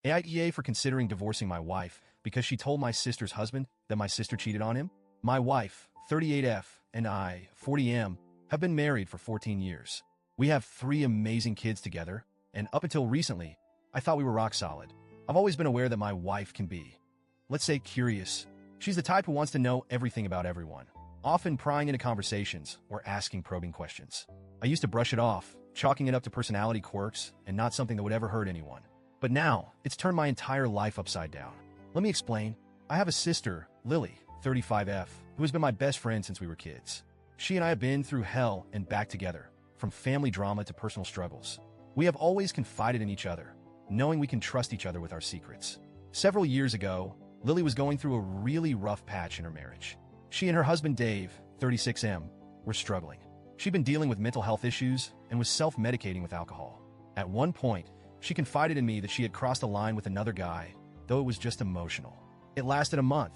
AITA for considering divorcing my wife because she told my sister's husband that my sister cheated on him. My wife, 38F, and I, 40M, have been married for 14 years. We have 3 amazing kids together, and up until recently, I thought we were rock solid. I've always been aware that my wife can be, let's say, curious. She's the type who wants to know everything about everyone, often prying into conversations or asking probing questions. I used to brush it off, chalking it up to personality quirks and not something that would ever hurt anyone. But now, it's turned my entire life upside down. Let me explain. I have a sister, Lily, 35F, who has been my best friend since we were kids. She and I have been through hell and back together, from family drama to personal struggles. We have always confided in each other, knowing we can trust each other with our secrets. Several years ago, Lily was going through a really rough patch in her marriage. She and her husband Dave, 36M, were struggling. She'd been dealing with mental health issues and was self-medicating with alcohol. At one point, she confided in me that she had crossed a line with another guy, though it was just emotional. It lasted a month,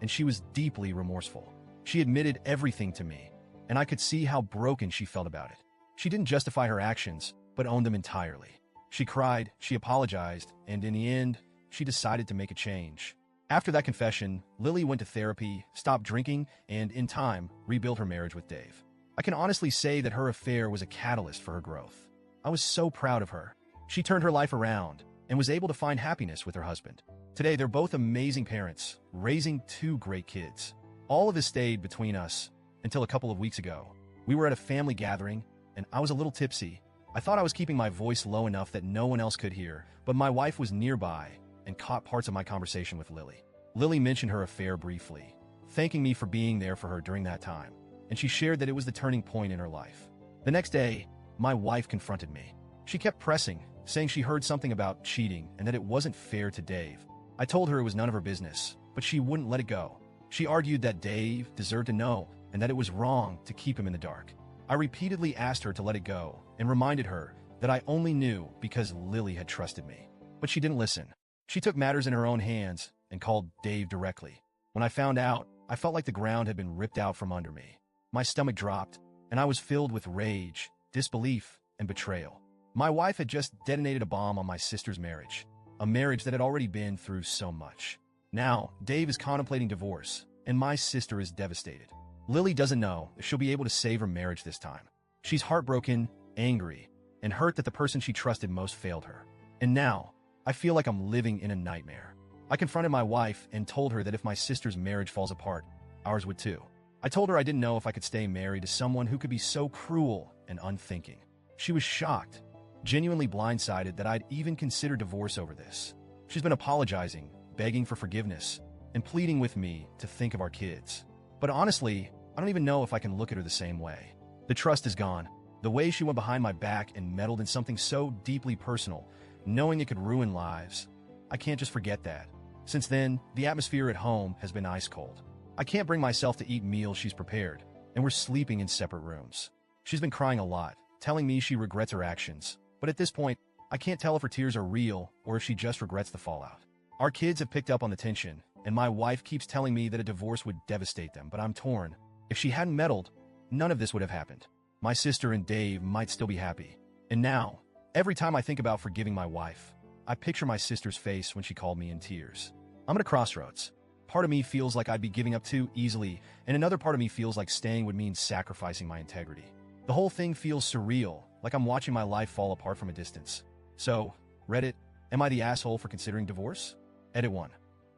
and she was deeply remorseful. She admitted everything to me, and I could see how broken she felt about it. She didn't justify her actions, but owned them entirely. She cried, she apologized, and in the end, she decided to make a change. After that confession, Lily went to therapy, stopped drinking, and in time, rebuilt her marriage with Dave. I can honestly say that her affair was a catalyst for her growth. I was so proud of her. She turned her life around and was able to find happiness with her husband. Today, they're both amazing parents, raising 2 great kids. All of this stayed between us until a couple of weeks ago. We were at a family gathering, and I was a little tipsy. I thought I was keeping my voice low enough that no one else could hear, but my wife was nearby and caught parts of my conversation with Lily. Lily mentioned her affair briefly, thanking me for being there for her during that time, and she shared that it was the turning point in her life. The next day, my wife confronted me. She kept pressing, saying she heard something about cheating and that it wasn't fair to Dave. I told her it was none of her business, but she wouldn't let it go. She argued that Dave deserved to know and that it was wrong to keep him in the dark. I repeatedly asked her to let it go and reminded her that I only knew because Lily had trusted me. But she didn't listen. She took matters in her own hands and called Dave directly. When I found out, I felt like the ground had been ripped out from under me. My stomach dropped, and I was filled with rage, disbelief, and betrayal. My wife had just detonated a bomb on my sister's marriage, a marriage that had already been through so much. Now, Dave is contemplating divorce, and my sister is devastated. Lily doesn't know if she'll be able to save her marriage this time. She's heartbroken, angry, and hurt that the person she trusted most failed her. And now, I feel like I'm living in a nightmare. I confronted my wife and told her that if my sister's marriage falls apart, ours would too. I told her I didn't know if I could stay married to someone who could be so cruel and unthinking. She was shocked, genuinely blindsided that I'd even considered divorce over this. She's been apologizing, begging for forgiveness, and pleading with me to think of our kids. But honestly, I don't even know if I can look at her the same way. The trust is gone. The way she went behind my back and meddled in something so deeply personal, knowing it could ruin lives. I can't just forget that. Since then, the atmosphere at home has been ice cold. I can't bring myself to eat meals she's prepared, and we're sleeping in separate rooms. She's been crying a lot, telling me she regrets her actions. But at this point, I can't tell if her tears are real or if she just regrets the fallout. Our kids have picked up on the tension, and my wife keeps telling me that a divorce would devastate them, but I'm torn. If she hadn't meddled, none of this would have happened. My sister and Dave might still be happy. And now, every time I think about forgiving my wife, I picture my sister's face when she called me in tears. I'm at a crossroads. Part of me feels like I'd be giving up too easily, and another part of me feels like staying would mean sacrificing my integrity. The whole thing feels surreal, like I'm watching my life fall apart from a distance. So, Reddit, am I the asshole for considering divorce? Edit 1.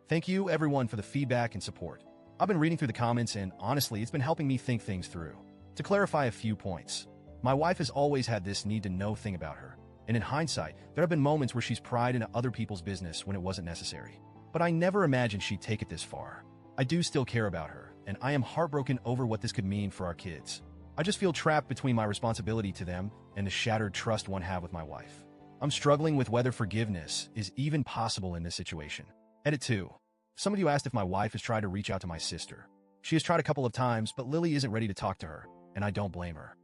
Thank you, everyone, for the feedback and support. I've been reading through the comments, and honestly, it's been helping me think things through. To clarify a few points, my wife has always had this need-to-know thing about her, and in hindsight, there have been moments where she's pried into other people's business when it wasn't necessary. But I never imagined she'd take it this far. I do still care about her, and I am heartbroken over what this could mean for our kids. I just feel trapped between my responsibility to them and the shattered trust one have with my wife. I'm struggling with whether forgiveness is even possible in this situation. Edit 2. Some of you asked if my wife has tried to reach out to my sister. She has tried a couple of times, but Lily isn't ready to talk to her, and I don't blame her.